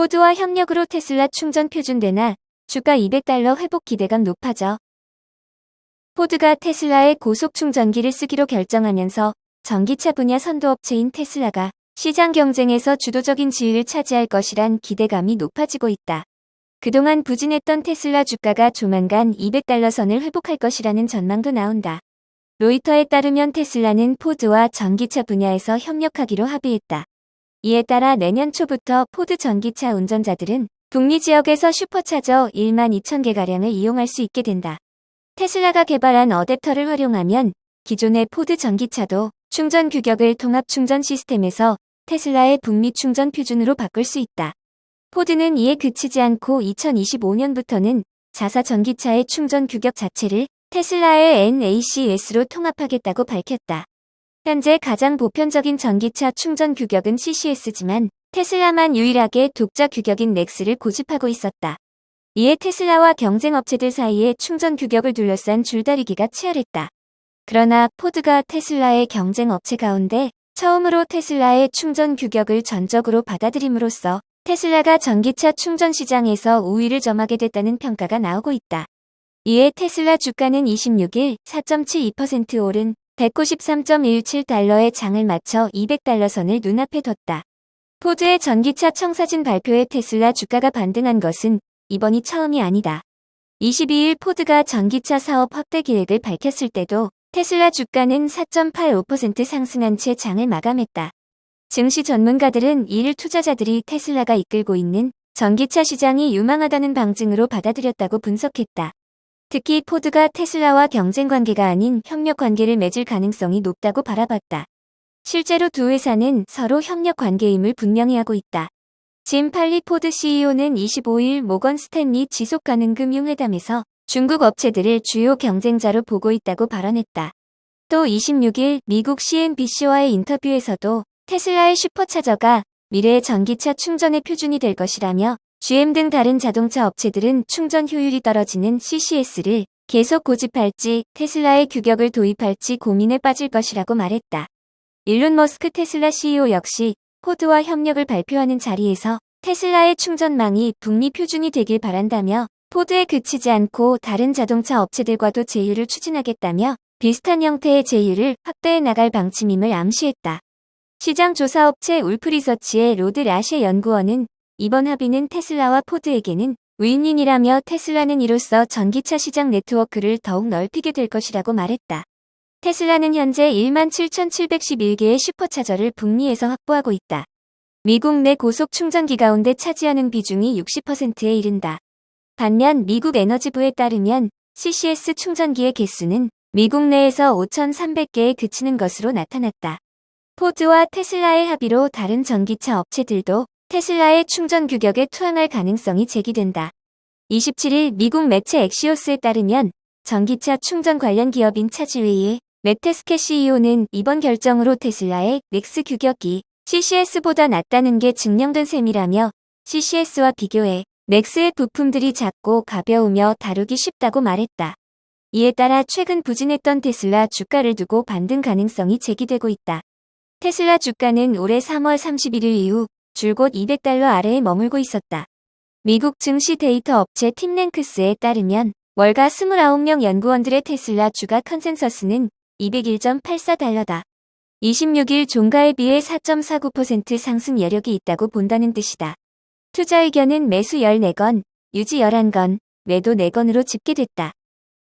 포드와 협력으로 테슬라 충전 표준되나 주가 $200 회복 기대감 높아져. 포드가 테슬라의 고속 충전기를 쓰기로 결정하면서 전기차 분야 선도업체인 테슬라가 시장 경쟁에서 주도적인 지위를 차지할 것이란 기대감이 높아지고 있다. 그동안 부진했던 테슬라 주가가 조만간 $200 선을 회복할 것이라는 전망도 나온다. 로이터에 따르면 테슬라는 포드와 전기차 분야에서 협력하기로 합의했다. 이에 따라 내년 초부터 포드 전기차 운전자들은 북미 지역에서 슈퍼차저 12,000개가량을 이용할 수 있게 된다. 테슬라가 개발한 어댑터를 활용하면 기존의 포드 전기차도 충전 규격을 통합 충전 시스템에서 테슬라의 북미 충전 표준으로 바꿀 수 있다. 포드는 이에 그치지 않고 2025년부터는 자사 전기차의 충전 규격 자체를 테슬라의 NACS로 통합하겠다고 밝혔다. 현재 가장 보편적인 전기차 충전 규격은 CCS지만 테슬라만 유일하게 독자 규격인 넥스를 고집하고 있었다. 이에 테슬라와 경쟁 업체들 사이에 충전 규격을 둘러싼 줄다리기가 치열했다. 그러나 포드가 테슬라의 경쟁 업체 가운데 처음으로 테슬라의 충전 규격을 전적으로 받아들임으로써 테슬라가 전기차 충전 시장에서 우위를 점하게 됐다는 평가가 나오고 있다. 이에 테슬라 주가는 26일 4.72% 오른 $193.17의 장을 마쳐 $200 선을 눈앞에 뒀다. 포드의 전기차 청사진 발표에 테슬라 주가가 반등한 것은 이번이 처음이 아니다. 22일 포드가 전기차 사업 확대 계획을 밝혔을 때도 테슬라 주가는 4.85% 상승한 채 장을 마감했다. 증시 전문가들은 이를 투자자들이 테슬라가 이끌고 있는 전기차 시장이 유망하다는 방증으로 받아들였다고 분석했다. 특히 포드가 테슬라와 경쟁 관계가 아닌 협력 관계를 맺을 가능성이 높다고 바라봤다. 실제로 두 회사는 서로 협력 관계임을 분명히 하고 있다. 짐 팔리 포드 CEO는 25일 모건 스탠리 지속가능금융회담에서 중국 업체들을 주요 경쟁자로 보고 있다고 발언했다. 또 26일 미국 CNBC와의 인터뷰에서도 테슬라의 슈퍼차저가 미래의 전기차 충전의 표준이 될 것이라며 GM 등 다른 자동차 업체들은 충전 효율이 떨어지는 CCS를 계속 고집할지 테슬라의 규격을 도입할지 고민에 빠질 것이라고 말했다. 일론 머스크 테슬라 CEO 역시 포드와 협력을 발표하는 자리에서 테슬라의 충전망이 북미 표준이 되길 바란다며 포드에 그치지 않고 다른 자동차 업체들과도 제휴를 추진하겠다며 비슷한 형태의 제휴를 확대해 나갈 방침임을 암시했다. 시장 조사업체 울프리서치의 로드 라셰 연구원은 이번 합의는 테슬라와 포드에게는 윈윈이라며 테슬라는 이로써 전기차 시장 네트워크를 더욱 넓히게 될 것이라고 말했다. 테슬라는 현재 17,711개의 슈퍼차저를 북미에서 확보하고 있다. 미국 내 고속 충전기 가운데 차지하는 비중이 60%에 이른다. 반면 미국 에너지부에 따르면 CCS 충전기의 개수는 미국 내에서 5,300개에 그치는 것으로 나타났다. 포드와 테슬라의 합의로 다른 전기차 업체들도 테슬라의 충전 규격에 투항할 가능성이 제기된다. 27일 미국 매체 엑시오스에 따르면 전기차 충전 관련 기업인 차지웨이의 매테스케 CEO는 이번 결정으로 테슬라의 넥스 규격이 CCS보다 낮다는 게 증명된 셈이라며 CCS와 비교해 넥스의 부품들이 작고 가벼우며 다루기 쉽다고 말했다. 이에 따라 최근 부진했던 테슬라 주가를 두고 반등 가능성이 제기되고 있다. 테슬라 주가는 올해 3월 31일 이후 줄곧 $200 아래에 머물고 있었다. 미국 증시 데이터 업체 팀랭크스에 따르면 월가 29명 연구원들의 테슬라 주가 컨센서스는 $201.84다. 26일 종가에 비해 4.49% 상승 여력이 있다고 본다는 뜻이다. 투자 의견은 매수 14건, 유지 11건, 매도 4건으로 집계됐다.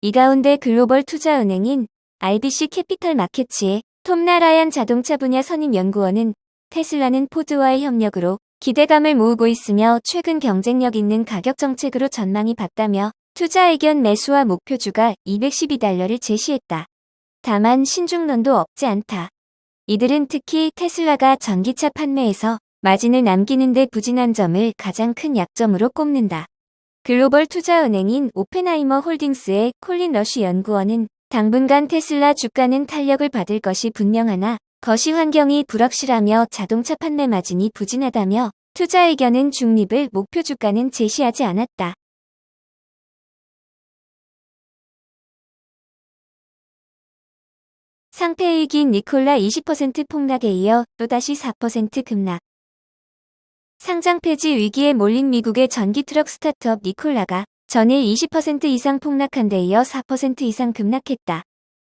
이 가운데 글로벌 투자은행인 RBC 캐피털 마켓츠의 톰 나라얀 자동차 분야 선임 연구원은 테슬라는 포드와의 협력으로 기대감을 모으고 있으며 최근 경쟁력 있는 가격 정책으로 전망이 밝다며 투자 의견 매수와 목표주가 $212를 제시했다. 다만 신중론도 없지 않다. 이들은 특히 테슬라가 전기차 판매에서 마진을 남기는 데 부진한 점을 가장 큰 약점으로 꼽는다. 글로벌 투자은행인 오펜하이머 홀딩스의 콜린 러쉬 연구원은 당분간 테슬라 주가는 탄력을 받을 것이 분명하나 거시 환경이 불확실하며 자동차 판매 마진이 부진하다며 투자 의견은 중립을 목표 주가는 제시하지 않았다. 상패이익인 니콜라 20% 폭락에 이어 또다시 4% 급락. 상장 폐지 위기에 몰린 미국의 전기 트럭 스타트업 니콜라가 전일 20% 이상 폭락한 데 이어 4% 이상 급락했다.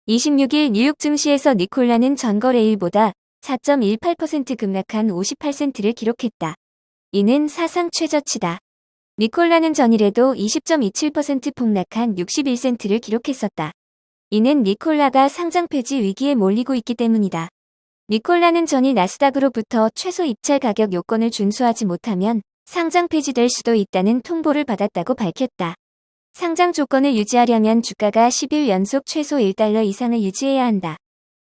26일 뉴욕 증시에서 니콜라는 전거래일보다 4.18% 급락한 58센트를 기록했다. 이는 사상 최저치다. 니콜라는 전일에도 20.27% 폭락한 61센트를 기록했었다. 이는 니콜라가 상장 폐지 위기에 몰리고 있기 때문이다. 니콜라는 전일 나스닥으로부터 최소 입찰 가격 요건을 준수하지 못하면 상장 폐지될 수도 있다는 통보를 받았다고 밝혔다. 상장 조건을 유지하려면 주가가 10일 연속 최소 1달러 이상을 유지해야 한다.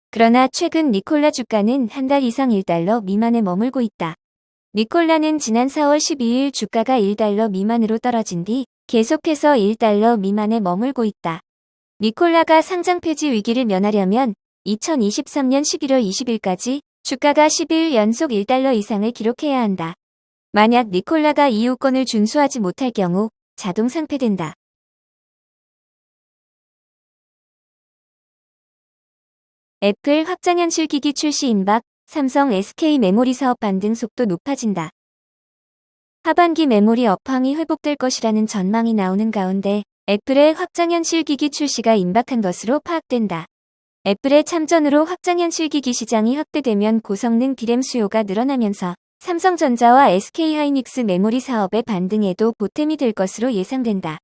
그러나 최근 니콜라 주가는 한 달 이상 1달러 미만에 머물고 있다. 니콜라는 지난 4월 12일 주가가 1달러 미만으로 떨어진 뒤 계속해서 1달러 미만에 머물고 있다. 니콜라가 상장 폐지 위기를 면하려면 2023년 11월 20일까지 주가가 10일 연속 1달러 이상을 기록해야 한다. 만약 니콜라가 이 요건을 준수하지 못할 경우 자동 상폐된다. 애플 확장현실 기기 출시 임박, 삼성 SK 메모리 사업 반등 속도 높아진다. 하반기 메모리 업황이 회복될 것이라는 전망이 나오는 가운데 애플의 확장현실 기기 출시가 임박한 것으로 파악된다. 애플의 참전으로 확장현실 기기 시장이 확대되면 고성능 D램 수요가 늘어나면서 삼성전자와 SK하이닉스 메모리 사업의 반등에도 보탬이 될 것으로 예상된다.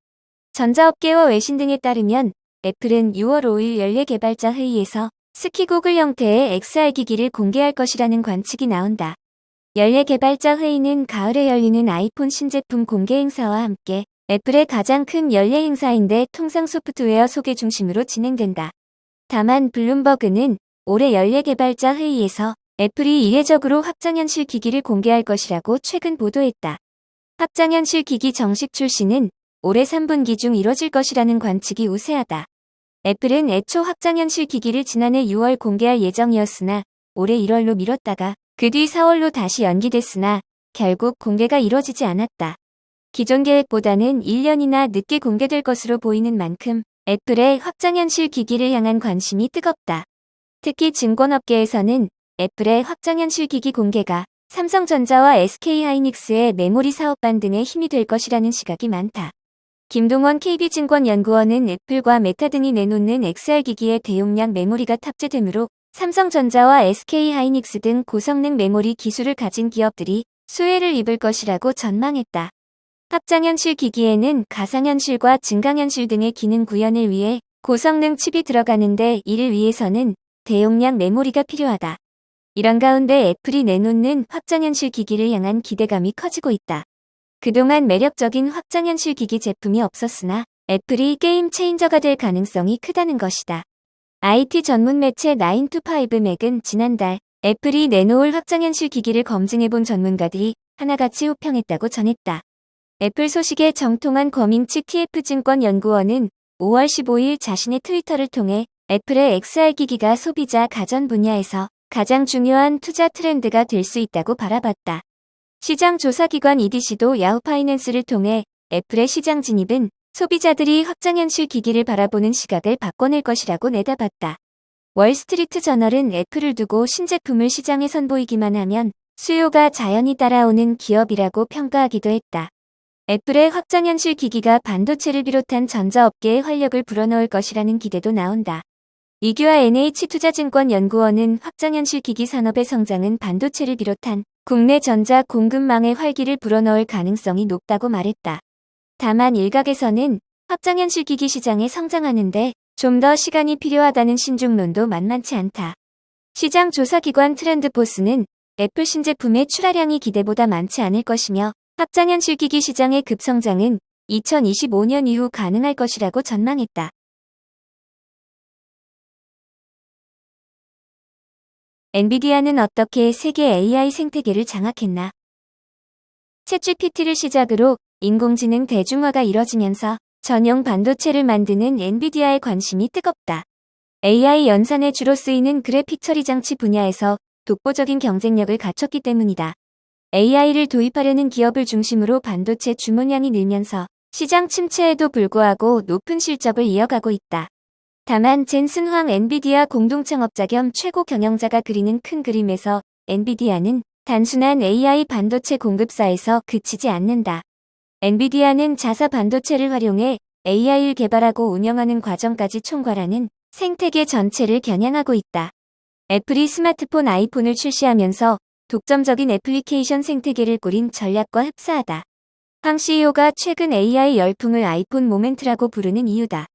전자업계와 외신 등에 따르면 애플은 6월 5일 연례 개발자 회의에서 스키 고글 형태의 XR 기기를 공개할 것이라는 관측이 나온다. 연례 개발자 회의는 가을에 열리는 아이폰 신제품 공개 행사와 함께 애플의 가장 큰 연례 행사인데 통상 소프트웨어 소개 중심으로 진행된다. 다만 블룸버그는 올해 연례 개발자 회의에서 애플이 이례적으로 확장현실 기기를 공개할 것이라고 최근 보도했다. 확장현실 기기 정식 출시는 올해 3분기 중 이뤄질 것이라는 관측이 우세하다. 애플은 애초 확장현실 기기를 지난해 6월 공개할 예정이었으나 올해 1월로 미뤘다가 그 뒤 4월로 다시 연기됐으나 결국 공개가 이뤄지지 않았다. 기존 계획보다는 1년이나 늦게 공개될 것으로 보이는 만큼 애플의 확장현실 기기를 향한 관심이 뜨겁다. 특히 증권업계에서는 애플의 확장현실 기기 공개가 삼성전자와 SK하이닉스의 메모리 사업 반등에 힘이 될 것이라는 시각이 많다. 김동원 KB증권연구원은 애플과 메타 등이 내놓는 XR 기기에 대용량 메모리가 탑재되므로 삼성전자와 SK하이닉스 등 고성능 메모리 기술을 가진 기업들이 수혜를 입을 것이라고 전망했다. 확장현실 기기에는 가상현실과 증강현실 등의 기능 구현을 위해 고성능 칩이 들어가는데 이를 위해서는 대용량 메모리가 필요하다. 이런 가운데 애플이 내놓는 확장현실 기기를 향한 기대감이 커지고 있다. 그동안 매력적인 확장현실 기기 제품이 없었으나 애플이 게임 체인저가 될 가능성이 크다는 것이다. IT 전문 매체 9to5맥은 지난달 애플이 내놓을 확장현실 기기를 검증해본 전문가들이 하나같이 호평했다고 전했다. 애플 소식에 정통한 거민측 TF증권연구원은 5월 15일 자신의 트위터를 통해 애플의 XR 기기가 소비자 가전 분야에서 가장 중요한 투자 트렌드가 될 수 있다고 바라봤다. 시장 조사기관 EDC도 야후파이낸스를 통해 애플의 시장 진입은 소비자들이 확장현실 기기를 바라보는 시각을 바꿔낼 것이라고 내다봤다. 월스트리트 저널은 애플을 두고 신제품을 시장에 선보이기만 하면 수요가 자연히 따라오는 기업이라고 평가하기도 했다. 애플의 확장현실 기기가 반도체를 비롯한 전자업계에 활력을 불어넣을 것이라는 기대도 나온다. 이규화 NH투자증권연구원은 확장현실 기기 산업의 성장은 반도체를 비롯한 국내 전자 공급망의 활기를 불어넣을 가능성이 높다고 말했다. 다만 일각에서는 확장현실 기기 시장에 성장하는데 좀 더 시간이 필요하다는 신중론도 만만치 않다. 시장 조사기관 트렌드포스는 애플 신제품의 출하량이 기대보다 많지 않을 것이며 확장현실 기기 시장의 급성장은 2025년 이후 가능할 것이라고 전망했다. 엔비디아는 어떻게 세계 AI 생태계를 장악했나? 챗GPT를 시작으로 인공지능 대중화가 이뤄지면서 전용 반도체를 만드는 엔비디아의 관심이 뜨겁다. AI 연산에 주로 쓰이는 그래픽 처리 장치 분야에서 독보적인 경쟁력을 갖췄기 때문이다. AI를 도입하려는 기업을 중심으로 반도체 주문량이 늘면서 시장 침체에도 불구하고 높은 실적을 이어가고 있다. 다만 젠슨 황 엔비디아 공동창업자 겸 최고 경영자가 그리는 큰 그림에서 엔비디아는 단순한 AI 반도체 공급사에서 그치지 않는다. 엔비디아는 자사 반도체를 활용해 AI를 개발하고 운영하는 과정까지 총괄하는 생태계 전체를 겨냥하고 있다. 애플이 스마트폰 아이폰을 출시하면서 독점적인 애플리케이션 생태계를 꾸린 전략과 흡사하다. 황 CEO가 최근 AI 열풍을 아이폰 모멘트라고 부르는 이유다.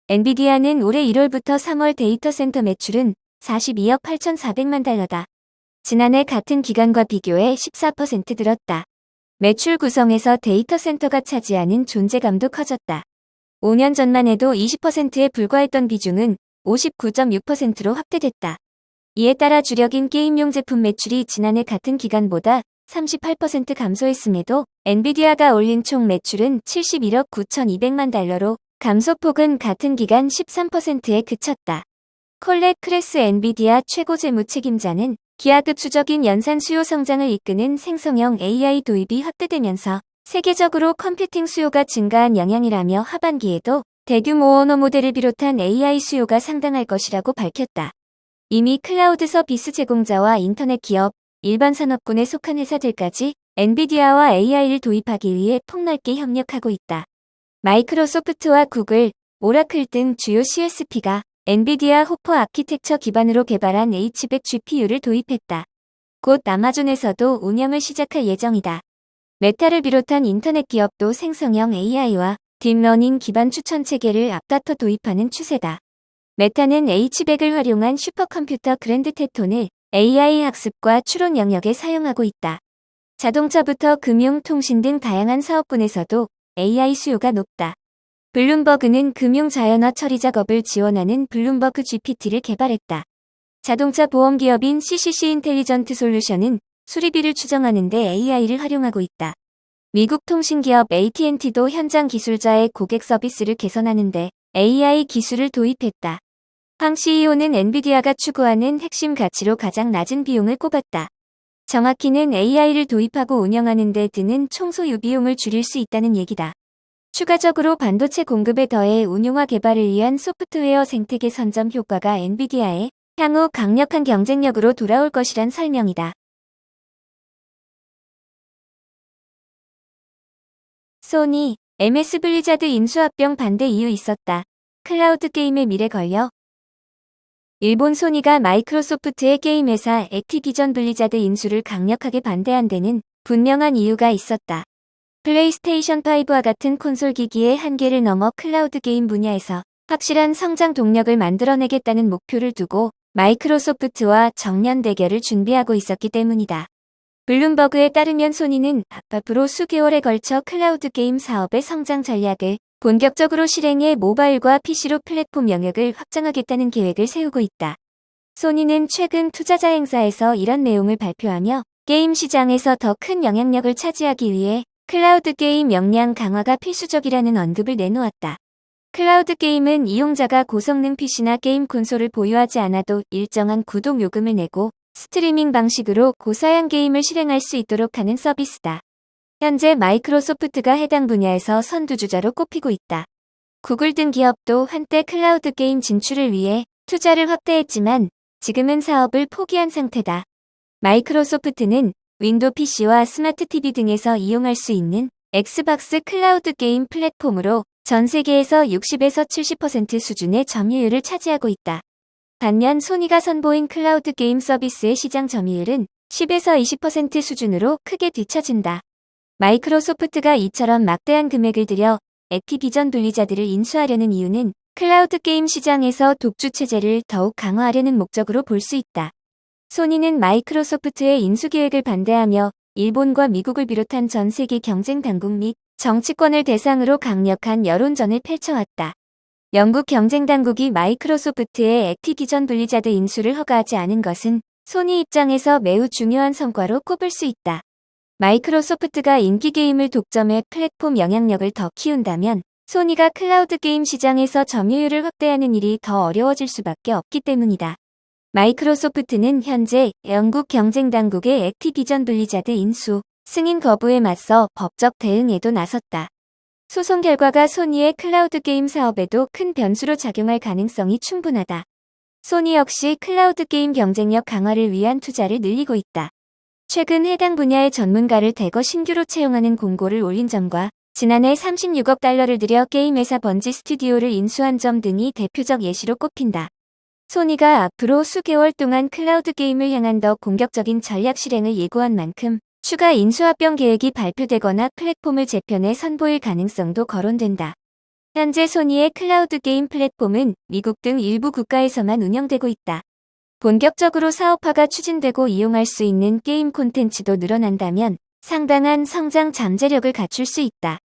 엔비디아는 올해 1월부터 3월 데이터 센터 매출은 42억 8,400만 달러다. 지난해 같은 기간과 비교해 14% 늘었다. 매출 구성에서 데이터 센터가 차지하는 존재감도 커졌다. 5년 전만 해도 20%에 불과했던 비중은 59.6%로 확대됐다. 이에 따라 주력인 게임용 제품 매출이 지난해 같은 기간보다 38% 감소했음에도 엔비디아가 올린 총 매출은 71억 9,200만 달러로 감소폭은 같은 기간 13%에 그쳤다. 콜렛 크레스 엔비디아 최고 재무 책임자는 기하급 추적인 연산 수요 성장을 이끄는 생성형 AI 도입이 확대되면서 세계적으로 컴퓨팅 수요가 증가한 영향이라며 하반기에도 대규모 언어 모델을 비롯한 AI 수요가 상당할 것이라고 밝혔다. 이미 클라우드 서비스 제공자와 인터넷 기업, 일반 산업군에 속한 회사들까지 엔비디아와 AI를 도입하기 위해 폭넓게 협력하고 있다. 마이크로소프트와 구글, 오라클 등 주요 CSP가 엔비디아 호퍼 아키텍처 기반으로 개발한 H100 GPU를 도입했다. 곧 아마존에서도 운영을 시작할 예정이다. 메타를 비롯한 인터넷 기업도 생성형 AI와 딥러닝 기반 추천 체계를 앞다퉈 도입하는 추세다. 메타는 H100을 활용한 슈퍼컴퓨터 그랜드 테톤을 AI 학습과 추론 영역에 사용하고 있다. 자동차부터 금융, 통신 등 다양한 사업군에서도 AI 수요가 높다. 블룸버그는 금융 자연어 처리 작업을 지원하는 블룸버그 GPT를 개발했다. 자동차 보험 기업인 CCC 인텔리전트 솔루션은 수리비를 추정하는 데 AI를 활용하고 있다. 미국 통신기업 AT&T도 현장 기술자의 고객 서비스를 개선하는 데 AI 기술을 도입했다. 황 CEO는 엔비디아가 추구하는 핵심 가치로 가장 낮은 비용을 꼽았다. 정확히는 AI를 도입하고 운영하는 데 드는 총 소유 비용을 줄일 수 있다는 얘기다. 추가적으로 반도체 공급에 더해 운용화 개발을 위한 소프트웨어 생태계 선점 효과가 엔비디아의 향후 강력한 경쟁력으로 돌아올 것이란 설명이다. 소니, MS 블리자드 인수합병 반대 이유 있었다. 클라우드 게임의 미래 걸려. 일본 소니가 마이크로소프트의 게임 회사 액티비전 블리자드 인수를 강력하게 반대한 데는 분명한 이유가 있었다. 플레이스테이션 5와 같은 콘솔 기기의 한계를 넘어 클라우드 게임 분야에서 확실한 성장 동력을 만들어내겠다는 목표를 두고 마이크로소프트와 정면 대결을 준비하고 있었기 때문이다. 블룸버그에 따르면 소니는 앞으로 수개월에 걸쳐 클라우드 게임 사업의 성장 전략을 본격적으로 실행해 모바일과 PC로 플랫폼 영역을 확장하겠다는 계획을 세우고 있다. 소니는 최근 투자자 행사에서 이런 내용을 발표하며 게임 시장에서 더 큰 영향력을 차지하기 위해 클라우드 게임 역량 강화가 필수적이라는 언급을 내놓았다. 클라우드 게임은 이용자가 고성능 PC나 게임 콘솔을 보유하지 않아도 일정한 구독 요금을 내고 스트리밍 방식으로 고사양 게임을 실행할 수 있도록 하는 서비스다. 현재 마이크로소프트가 해당 분야에서 선두주자로 꼽히고 있다. 구글 등 기업도 한때 클라우드 게임 진출을 위해 투자를 확대했지만 지금은 사업을 포기한 상태다. 마이크로소프트는 윈도우 PC와 스마트 TV 등에서 이용할 수 있는 엑스박스 클라우드 게임 플랫폼으로 전 세계에서 60에서 70% 수준의 점유율을 차지하고 있다. 반면 소니가 선보인 클라우드 게임 서비스의 시장 점유율은 10에서 20% 수준으로 크게 뒤처진다. 마이크로소프트가 이처럼 막대한 금액을 들여 액티비전 블리자드를 인수하려는 이유는 클라우드 게임 시장에서 독주 체제를 더욱 강화하려는 목적으로 볼 수 있다. 소니는 마이크로소프트의 인수 계획을 반대하며 일본과 미국을 비롯한 전 세계 경쟁 당국 및 정치권을 대상으로 강력한 여론전을 펼쳐왔다. 영국 경쟁 당국이 마이크로소프트의 액티비전 블리자드 인수를 허가하지 않은 것은 소니 입장에서 매우 중요한 성과로 꼽을 수 있다. 마이크로소프트가 인기 게임을 독점해 플랫폼 영향력을 더 키운다면 소니가 클라우드 게임 시장에서 점유율을 확대하는 일이 더 어려워질 수밖에 없기 때문이다. 마이크로소프트는 현재 영국 경쟁 당국의 액티비전 블리자드 인수, 승인 거부에 맞서 법적 대응에도 나섰다. 소송 결과가 소니의 클라우드 게임 사업에도 큰 변수로 작용할 가능성이 충분하다. 소니 역시 클라우드 게임 경쟁력 강화를 위한 투자를 늘리고 있다. 최근 해당 분야의 전문가를 대거 신규로 채용하는 공고를 올린 점과 지난해 36억 달러를 들여 게임 회사 번지 스튜디오를 인수한 점 등이 대표적 예시로 꼽힌다. 소니가 앞으로 수개월 동안 클라우드 게임을 향한 더 공격적인 전략 실행을 예고한 만큼 추가 인수합병 계획이 발표되거나 플랫폼을 재편해 선보일 가능성도 거론된다. 현재 소니의 클라우드 게임 플랫폼은 미국 등 일부 국가에서만 운영되고 있다. 본격적으로 사업화가 추진되고 이용할 수 있는 게임 콘텐츠도 늘어난다면 상당한 성장 잠재력을 갖출 수 있다.